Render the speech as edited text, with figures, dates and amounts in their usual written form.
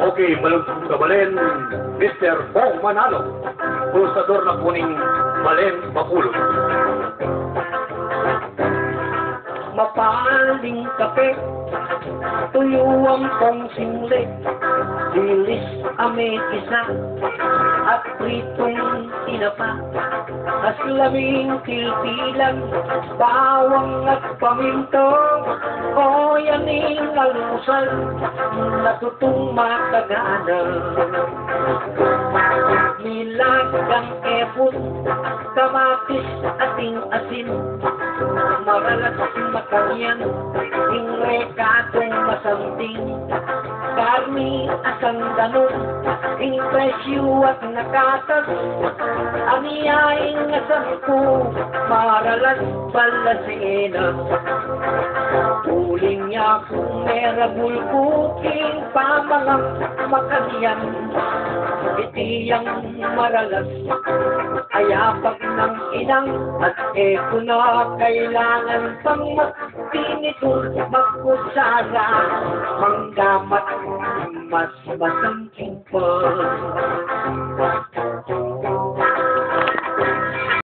Okay, malugtong kabalen, Mr. Bong Manalo, pulsador na kuning balen mapulot. Mapaling kape, tuyuang kong single, dilis ametisa, at pritong tinapa, aslaming tilpilan, bawang at paminto, o yaning almusal, natutong makagana. Nilagang epon, kamatis ating asin, maralat makanyan, ingrekatong masanting, karni asang ganun, presyo at nakatas, aniyaing asang ko, maralat balasina. Tuling niya kung merabul kuking pamangak makanyan, itiyang maralas, ayapag ng inang, at eto na kailangan pang magpinitur, magkusara, manggamat, mas masangking pa.